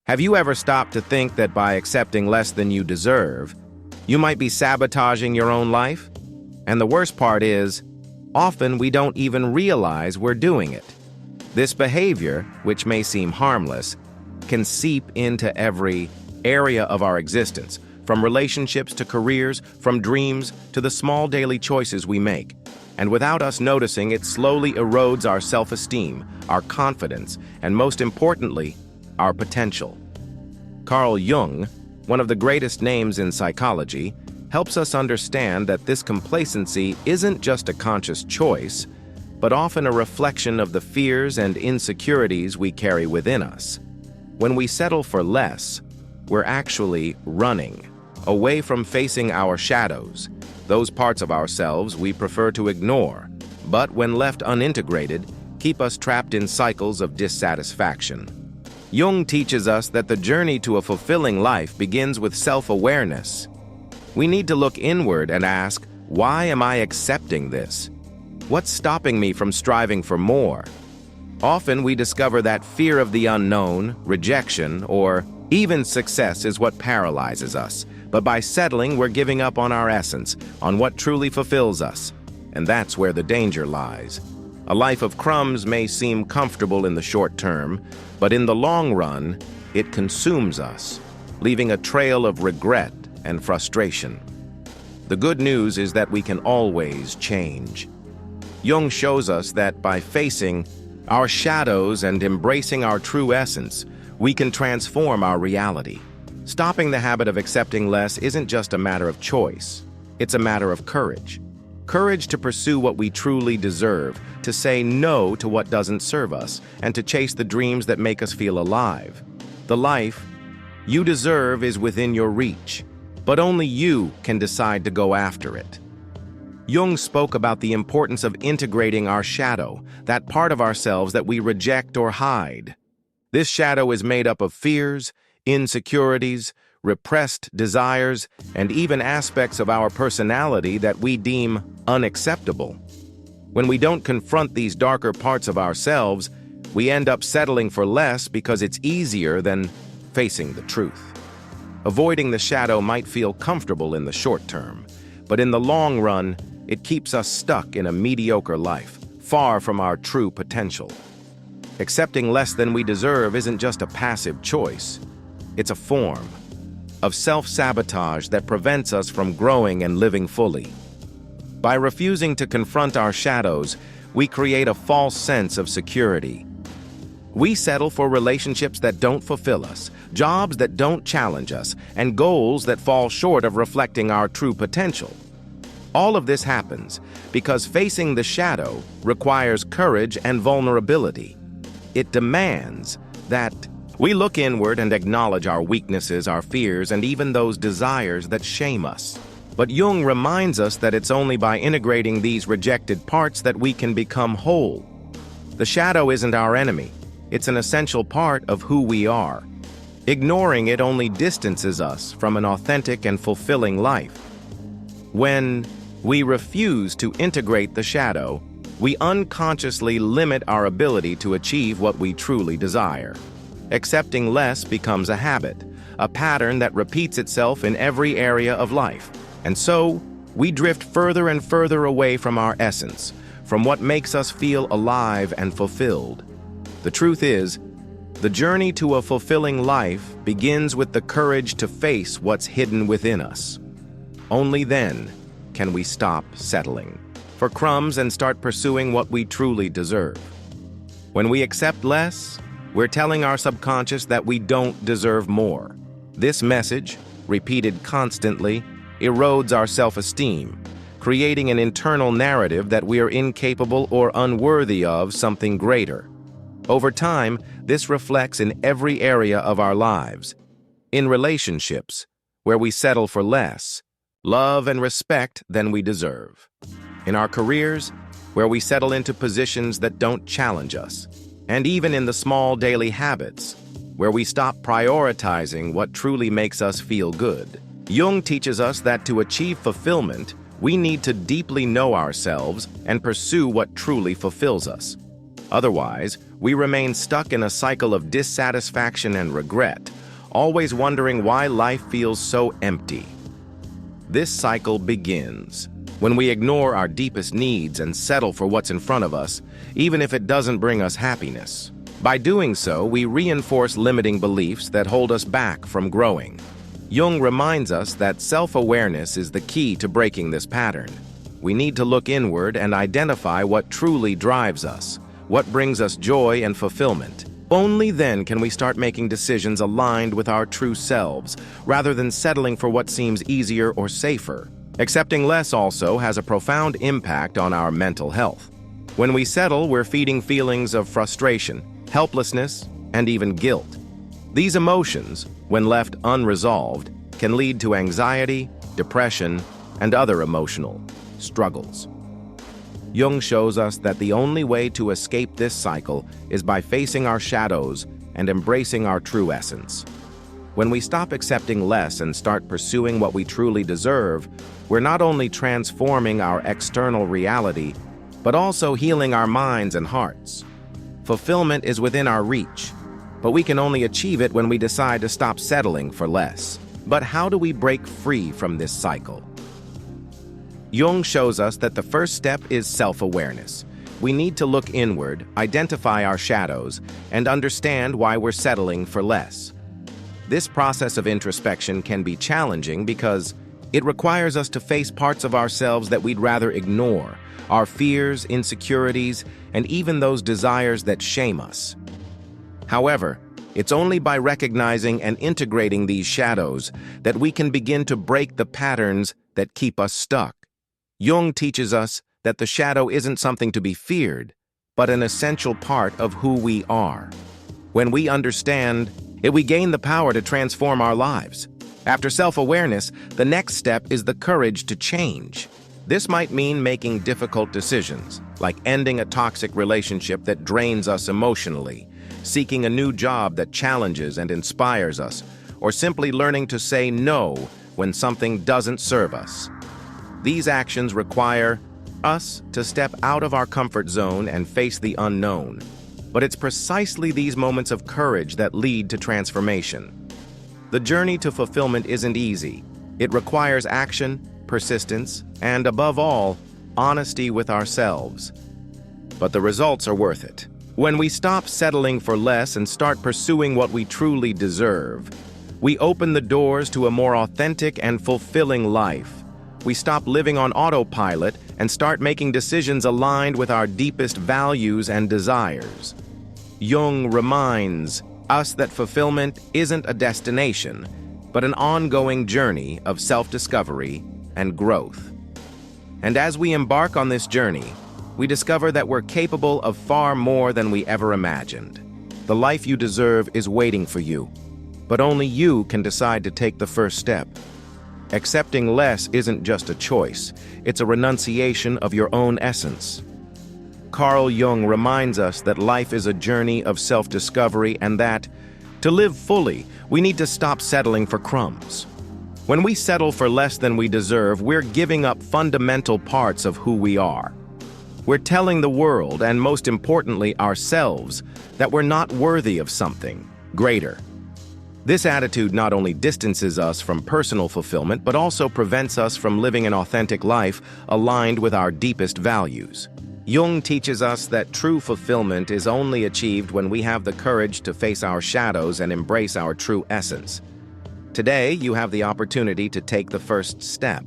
Have you ever stopped to think that by accepting less than you deserve, you might be sabotaging your own life? And the worst part is, often we don't even realize we're doing it. This behavior, which may seem harmless, can seep into every area of our existence, from relationships to careers, from dreams to the small daily choices we make. And without us noticing, it slowly erodes our self-esteem, our confidence, and most importantly, our potential. Carl Jung, one of the greatest names in psychology, helps us understand that this complacency isn't just a conscious choice, but often a reflection of the fears and insecurities we carry within us. When we settle for less, we're actually running away from facing our shadows, those parts of ourselves we prefer to ignore, but when left unintegrated, keep us trapped in cycles of dissatisfaction. Jung teaches us that the journey to a fulfilling life begins with self-awareness. We need to look inward and ask, why am I accepting this? What's stopping me from striving for more? Often we discover that fear of the unknown, rejection, or even success is what paralyzes us. But by settling, we're giving up on our essence, on what truly fulfills us. And that's where the danger lies. A life of crumbs may seem comfortable in the short term, but in the long run, it consumes us, leaving a trail of regret and frustration. The good news is that we can always change. Jung shows us that by facing our shadows and embracing our true essence, we can transform our reality. Stopping the habit of accepting less isn't just a matter of choice, it's a matter of courage. Courage to pursue what we truly deserve, to say no to what doesn't serve us, and to chase the dreams that make us feel alive. The life you deserve is within your reach, but only you can decide to go after it. Jung spoke about the importance of integrating our shadow, that part of ourselves that we reject or hide. This shadow is made up of fears, insecurities, repressed desires, and even aspects of our personality that we deem unacceptable. When we don't confront these darker parts of ourselves, we end up settling for less because it's easier than facing the truth. Avoiding the shadow might feel comfortable in the short term, but in the long run, it keeps us stuck in a mediocre life, far from our true potential. Accepting less than we deserve isn't just a passive choice. It's a form of self-sabotage that prevents us from growing and living fully. By refusing to confront our shadows, we create a false sense of security. We settle for relationships that don't fulfill us, jobs that don't challenge us, and goals that fall short of reflecting our true potential. All of this happens because facing the shadow requires courage and vulnerability. It demands that we look inward and acknowledge our weaknesses, our fears, and even those desires that shame us. But Jung reminds us that it's only by integrating these rejected parts that we can become whole. The shadow isn't our enemy. It's an essential part of who we are. Ignoring it only distances us from an authentic and fulfilling life. When we refuse to integrate the shadow, we unconsciously limit our ability to achieve what we truly desire. Accepting less becomes a habit, a pattern that repeats itself in every area of life. And so, we drift further and further away from our essence, from what makes us feel alive and fulfilled. The truth is, the journey to a fulfilling life begins with the courage to face what's hidden within us. Only then can we stop settling for crumbs and start pursuing what we truly deserve. When we accept less, we're telling our subconscious that we don't deserve more. This message, repeated constantly, erodes our self-esteem, creating an internal narrative that we are incapable or unworthy of something greater. Over time, this reflects in every area of our lives. In relationships, where we settle for less, love and respect than we deserve. In our careers, where we settle into positions that don't challenge us. And even in the small daily habits, where we stop prioritizing what truly makes us feel good. Jung teaches us that to achieve fulfillment, we need to deeply know ourselves and pursue what truly fulfills us. Otherwise, we remain stuck in a cycle of dissatisfaction and regret, always wondering why life feels so empty. This cycle begins when we ignore our deepest needs and settle for what's in front of us, even if it doesn't bring us happiness. By doing so, we reinforce limiting beliefs that hold us back from growing. Jung reminds us that self-awareness is the key to breaking this pattern. We need to look inward and identify what truly drives us, what brings us joy and fulfillment. Only then can we start making decisions aligned with our true selves, rather than settling for what seems easier or safer. Accepting less also has a profound impact on our mental health. When we settle, we're feeding feelings of frustration, helplessness, and even guilt. These emotions, when left unresolved, can lead to anxiety, depression, and other emotional struggles. Jung shows us that the only way to escape this cycle is by facing our shadows and embracing our true essence. When we stop accepting less and start pursuing what we truly deserve, we're not only transforming our external reality, but also healing our minds and hearts. Fulfillment is within our reach, but we can only achieve it when we decide to stop settling for less. But how do we break free from this cycle? Jung shows us that the first step is self-awareness. We need to look inward, identify our shadows, and understand why we're settling for less. This process of introspection can be challenging because it requires us to face parts of ourselves that we'd rather ignore, our fears, insecurities, and even those desires that shame us. However, it's only by recognizing and integrating these shadows that we can begin to break the patterns that keep us stuck. Jung teaches us that the shadow isn't something to be feared, but an essential part of who we are. When we understand it, we gain the power to transform our lives. After self-awareness, the next step is the courage to change. This might mean making difficult decisions, like ending a toxic relationship that drains us emotionally, seeking a new job that challenges and inspires us, or simply learning to say no when something doesn't serve us. These actions require us to step out of our comfort zone and face the unknown. But it's precisely these moments of courage that lead to transformation. The journey to fulfillment isn't easy. It requires action, persistence, and above all, honesty with ourselves. But the results are worth it. When we stop settling for less and start pursuing what we truly deserve, we open the doors to a more authentic and fulfilling life. We stop living on autopilot and start making decisions aligned with our deepest values and desires. Jung reminds us that fulfillment isn't a destination, but an ongoing journey of self-discovery and growth. And as we embark on this journey, we discover that we're capable of far more than we ever imagined. The life you deserve is waiting for you, but only you can decide to take the first step. Accepting less isn't just a choice, it's a renunciation of your own essence. Carl Jung reminds us that life is a journey of self-discovery and that, to live fully, we need to stop settling for crumbs. When we settle for less than we deserve, we're giving up fundamental parts of who we are. We're telling the world, and most importantly ourselves, that we're not worthy of something greater. This attitude not only distances us from personal fulfillment, but also prevents us from living an authentic life aligned with our deepest values. Jung teaches us that true fulfillment is only achieved when we have the courage to face our shadows and embrace our true essence. Today, you have the opportunity to take the first step.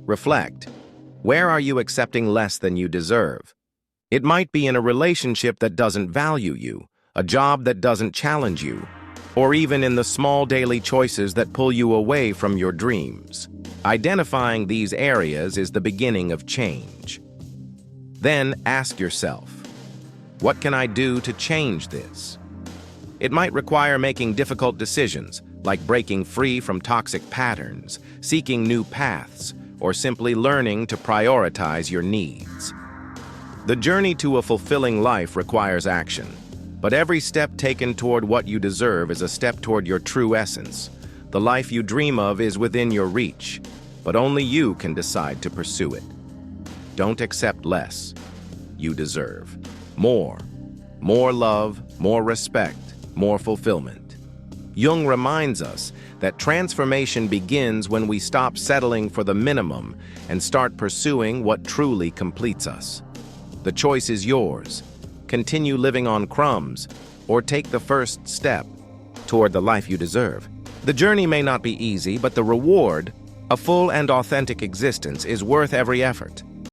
Reflect. Where are you accepting less than you deserve? It might be in a relationship that doesn't value you, a job that doesn't challenge you, or even in the small daily choices that pull you away from your dreams. Identifying these areas is the beginning of change. Then ask yourself, what can I do to change this? It might require making difficult decisions, like breaking free from toxic patterns, seeking new paths, or simply learning to prioritize your needs. The journey to a fulfilling life requires action. But every step taken toward what you deserve is a step toward your true essence. The life you dream of is within your reach, but only you can decide to pursue it. Don't accept less. You deserve more. More love, more respect, more fulfillment. Jung reminds us that transformation begins when we stop settling for the minimum and start pursuing what truly completes us. The choice is yours. Continue living on crumbs, or take the first step toward the life you deserve. The journey may not be easy, but the reward, a full and authentic existence, is worth every effort.